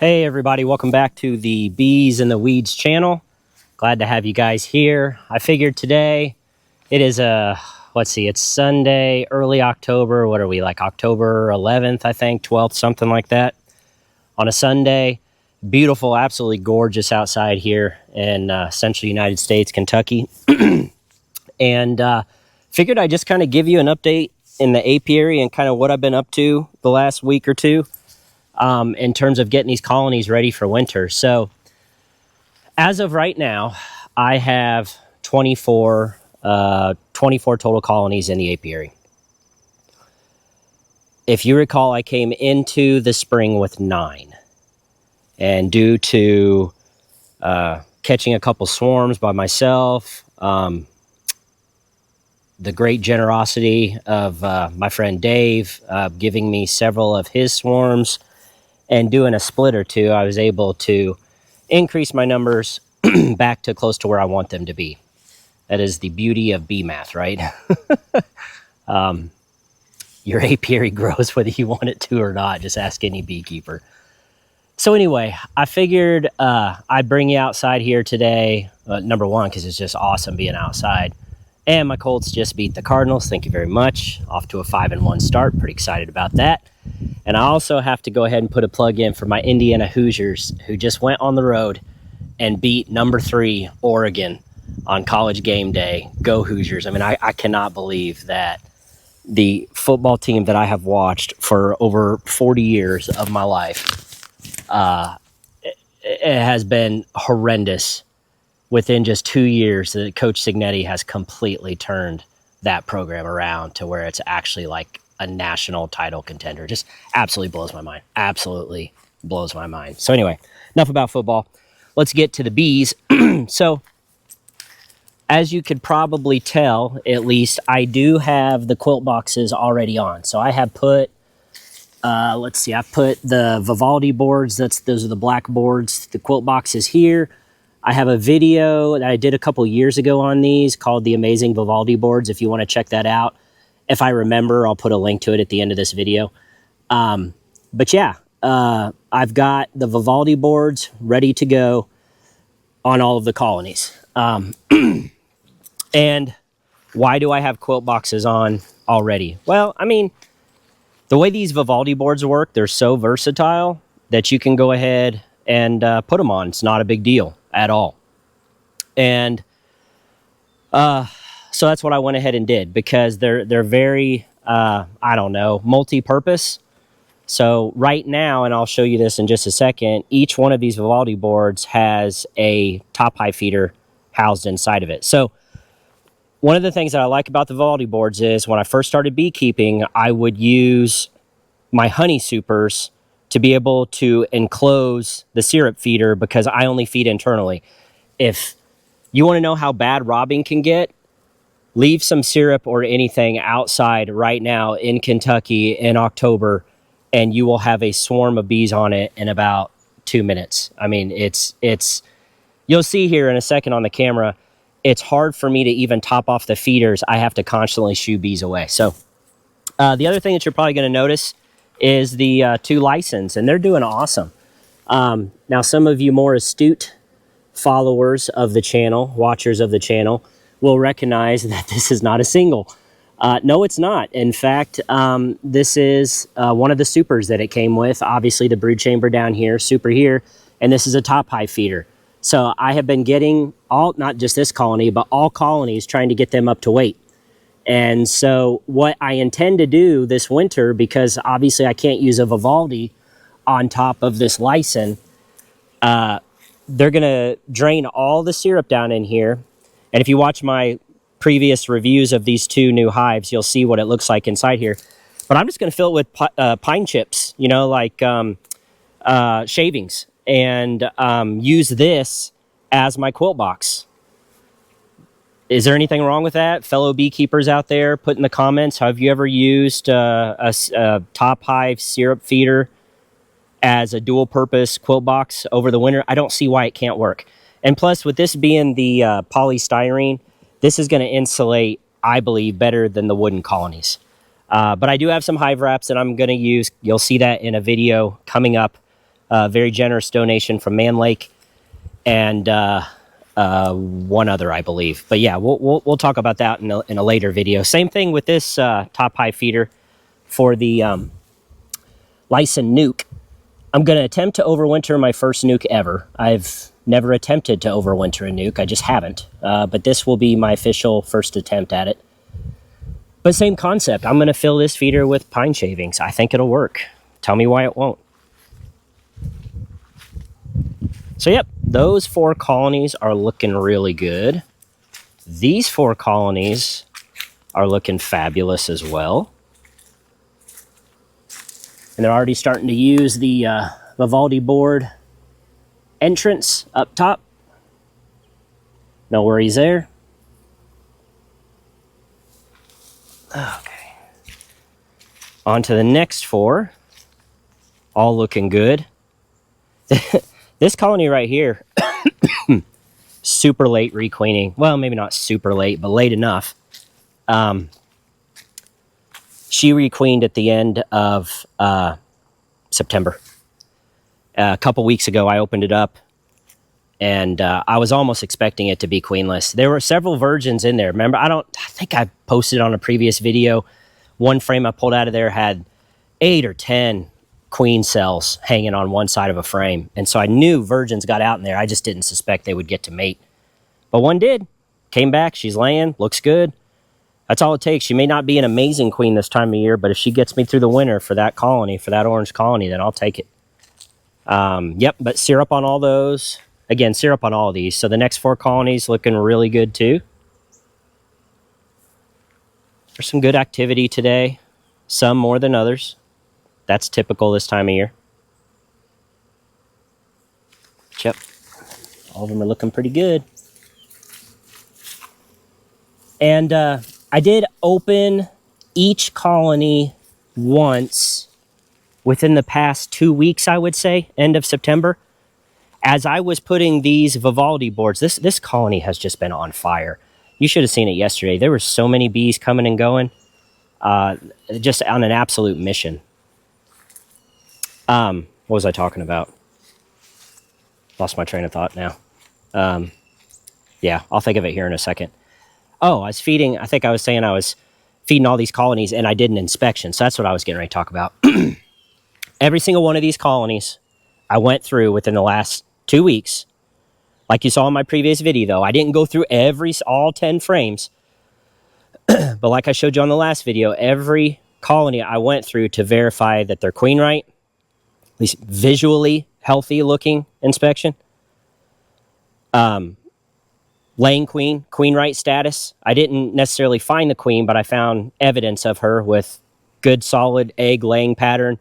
Hey everybody, welcome back to the Bees and the Weeds channel. Glad to have you guys here. I figured today it is it's Sunday, early October. What are we, like October 11th, I think, 12th, something like that. On a Sunday, beautiful, absolutely gorgeous outside here in central United States, Kentucky. And figured I'd just kind of give you an update in the apiary and kind of what I've been up to the last week or two. In terms of getting these colonies ready for winter. So as of right now, I have 24 total colonies in the apiary. If you recall, I came into the spring with 9. And due to catching a couple swarms by myself, the great generosity of my friend Dave giving me several of his swarms, and doing a split or two, I was able to increase my numbers back to close to where I want them to be. That is the beauty of bee math, right? Your apiary grows whether you want it to or not. Just ask any beekeeper. So anyway, I figured I'd bring you outside here today. Number one, because it's just awesome being outside. And my Colts just beat the Cardinals. Thank you very much. Off to a 5-1 start. Pretty excited about that. And I also have to go ahead and put a plug in for my Indiana Hoosiers, who just went on the road and beat number 3 Oregon on College game day. Go Hoosiers. I mean, I cannot believe that the football team that I have watched for over 40 years of my life, it has been horrendous. Within just 2 years, that Coach Signetti has completely turned that program around to where it's actually like a national title contender. Just absolutely blows my mind. Absolutely blows my mind. So anyway, enough about football. Let's get to the bees. So as you could probably tell, at least, I do have the quilt boxes already on. So I have put, I put the Vivaldi boards. Those are the black boards. The quilt boxes here. I have a video that I did a couple years ago on these called The Amazing Vivaldi Boards. If you want to check that out. If I remember, I'll put a link to it at the end of this video. But yeah, I've got the Vivaldi boards ready to go on all of the colonies. And why do I have quilt boxes on already? Well, I mean, the way these Vivaldi boards work, they're so versatile that you can go ahead and put them on. It's not a big deal at all. And so that's what I went ahead and did, because they're very, multi-purpose. So right now, and I'll show you this in just a second, each one of these Vivaldi boards has a top hive feeder housed inside of it. So one of the things that I like about the Vivaldi boards is when I first started beekeeping, I would use my honey supers to be able to enclose the syrup feeder, because I only feed internally. If you want to know how bad robbing can get, leave some syrup or anything outside right now in Kentucky in October, and you will have a swarm of bees on it in about 2 minutes. I mean, it's you'll see here in a second on the camera, it's hard for me to even top off the feeders. I have to constantly shoo bees away. So the other thing that you're probably going to notice is the 2 license, and they're doing awesome. Now, some of you more astute followers of the channel, watchers of the channel, will recognize that this is not a single. No, it's not. In fact, this is one of the supers that it came with. Obviously, the brood chamber down here, super here, and this is a top hive feeder. So I have been getting not just this colony, but all colonies, trying to get them up to weight. And so what I intend to do this winter, because obviously I can't use a Vivaldi on top of this Lysin, they're going to drain all the syrup down in here. And if you watch my previous reviews of these 2 new hives, you'll see what it looks like inside here. But I'm just going to fill it with pine chips, like shavings, and use this as my quilt box. Is there anything wrong with that? Fellow beekeepers out there, put in the comments, have you ever used a top hive syrup feeder as a dual purpose quilt box over the winter? I don't see why it can't work. And plus, with this being the polystyrene, this is going to insulate, I believe, better than the wooden colonies. But I do have some hive wraps that I'm going to use. You'll see that in a video coming up Very generous donation from Man Lake, and one other, I believe. But yeah, we'll talk about that in a later video. Same thing with this top hive feeder for the Lyson nuke. I'm going to attempt to overwinter my first nuke ever. I've never attempted to overwinter a nuke. I just haven't. But this will be my official first attempt at it. But same concept. I'm going to fill this feeder with pine shavings. I think it'll work. Tell me why it won't. So yep, those 4 colonies are looking really good. These 4 colonies are looking fabulous as well. And they're already starting to use the Vivaldi board entrance up top. No worries there. Okay. On to the next 4. All looking good. This colony right here, super late requeening. Well, maybe not super late, but late enough. She requeened at the end of September. A couple weeks ago, I opened it up, and I was almost expecting it to be queenless. There were several virgins in there. Remember, I think I posted on a previous video. One frame I pulled out of there had 8 or 10 queen cells hanging on one side of a frame. And so I knew virgins got out in there. I just didn't suspect they would get to mate. But one did. Came back. She's laying. Looks good. That's all it takes. She may not be an amazing queen this time of year, but if she gets me through the winter for that colony, for that orange colony, then I'll take it. Yep, but syrup on all those. Again, syrup on all of these. So the next 4 colonies looking really good too. There's some good activity today. Some more than others. That's typical this time of year. Yep. All of them are looking pretty good. And I did open each colony once within the past 2 weeks, I would say, end of September. As I was putting these Vivaldi boards, this colony has just been on fire. You should have seen it yesterday. There were so many bees coming and going, just on an absolute mission. What was I talking about? Lost my train of thought now. Yeah, I'll think of it here in a second. Oh, I think I was saying I was feeding all these colonies, and I did an inspection. So that's what I was getting ready to talk about. Every single one of these colonies I went through within the last 2 weeks. Like you saw in my previous video, though, I didn't go through all 10 frames. But like I showed you on the last video, every colony I went through to verify that they're queen right, at least visually healthy looking inspection. Laying queen right status. I didn't necessarily find the queen, but I found evidence of her with good solid egg laying pattern,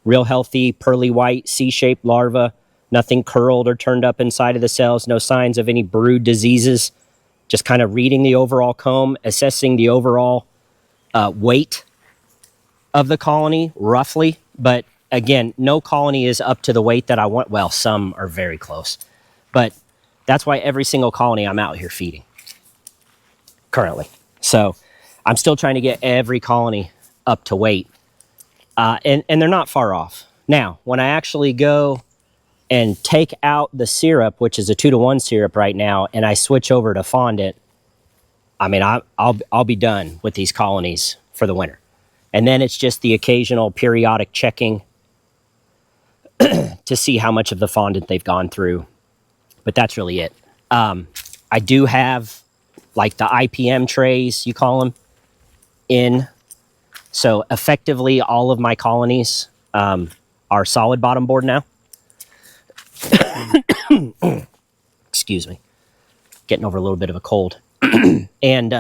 real healthy pearly white C-shaped larva, nothing curled or turned up inside of the cells, no signs of any brood diseases, just kind of reading the overall comb, assessing the overall weight of the colony roughly. But again, no colony is up to the weight that I want. Well, some are very close, but that's why every single colony I'm out here feeding currently. So I'm still trying to get every colony up to weight. And they're not far off. Now, when I actually go and take out the syrup, which is a 2-to-1 syrup right now, and I switch over to fondant, I mean, I'll be done with these colonies for the winter. And then it's just the occasional periodic checking to see how much of the fondant they've gone through. But that's really it. I do have like the IPM trays, you call them, in. So effectively all of my colonies are solid bottom board now. Excuse me. Getting over a little bit of a cold. And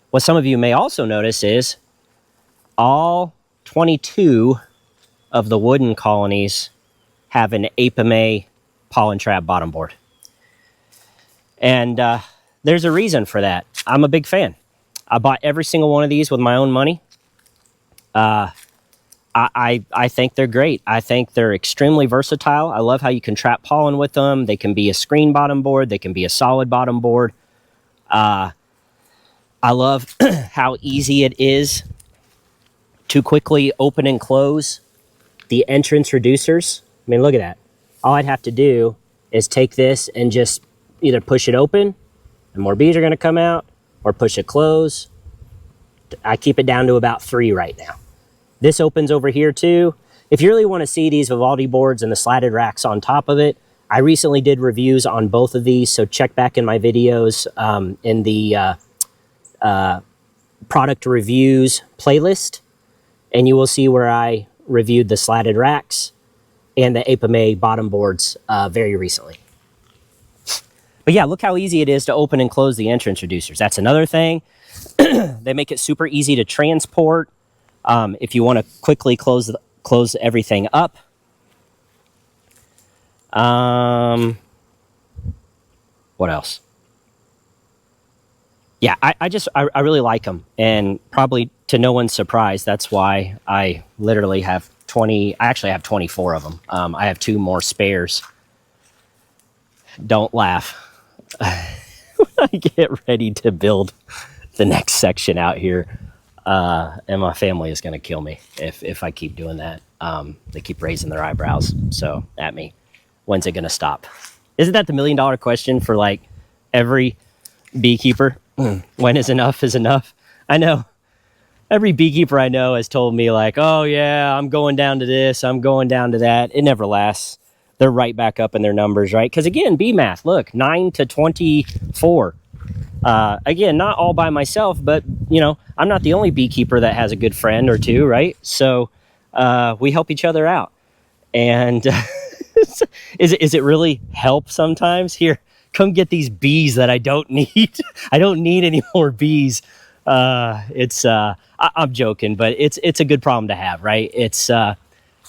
what some of you may also notice is all 22 of the wooden colonies have an Apame pollen trap bottom board. And there's a reason for that. I'm a big fan. I bought every single one of these with my own money. I think they're great. I think they're extremely versatile. I love how you can trap pollen with them. They can be a screen bottom board. They can be a solid bottom board. I love how easy it is to quickly open and close the entrance reducers, I mean, look at that. All I'd have to do is take this and just either push it open and more bees are going to come out, or push it close. I keep it down to about 3 right now. This opens over here too. If you really want to see these Vivaldi boards and the slatted racks on top of it, I recently did reviews on both of these, so check back in my videos in the product reviews playlist, and you will see where I reviewed the slatted racks and the Apame bottom boards very recently. But yeah, look how easy it is to open and close the entrance reducers. That's another thing. They make it super easy to transport. If you want to quickly close everything up. What else? Yeah, I really like them, and probably to no one's surprise, that's why I literally have 20. I actually have 24 of them. I have 2 more spares. Don't laugh. When I get ready to build the next section out here, and my family is going to kill me if I keep doing that. They keep raising their eyebrows at me. When's it going to stop? Isn't that the $1 million question for like every beekeeper? When is enough is enough? I know every beekeeper I know has told me like, oh yeah, I'm going down to this, I'm going down to that. It never lasts. They're right back up in their numbers, right? Because again, bee math, look, 9 to 24. Again, not all by myself, but you know, I'm not the only beekeeper that has a good friend or two, right? So we help each other out. And is it really help sometimes? Here, come get these bees that I don't need. I don't need any more bees. I'm joking, but it's a good problem to have, right? It's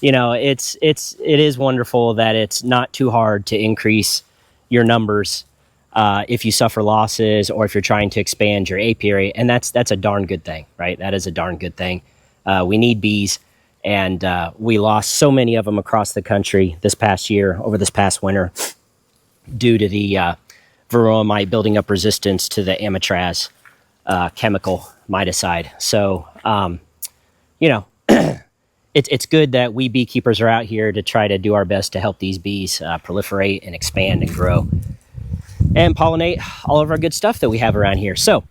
you know, it is wonderful that it's not too hard to increase your numbers if you suffer losses or if you're trying to expand your apiary, and that's a darn good thing, right? That is a darn good thing. We need bees, and we lost so many of them across the country this past year, over this past winter, due to the Varroa mite building up resistance to the amitraz chemical miticide. So, you know, it's good that we beekeepers are out here to try to do our best to help these bees proliferate and expand and grow and pollinate all of our good stuff that we have around here. So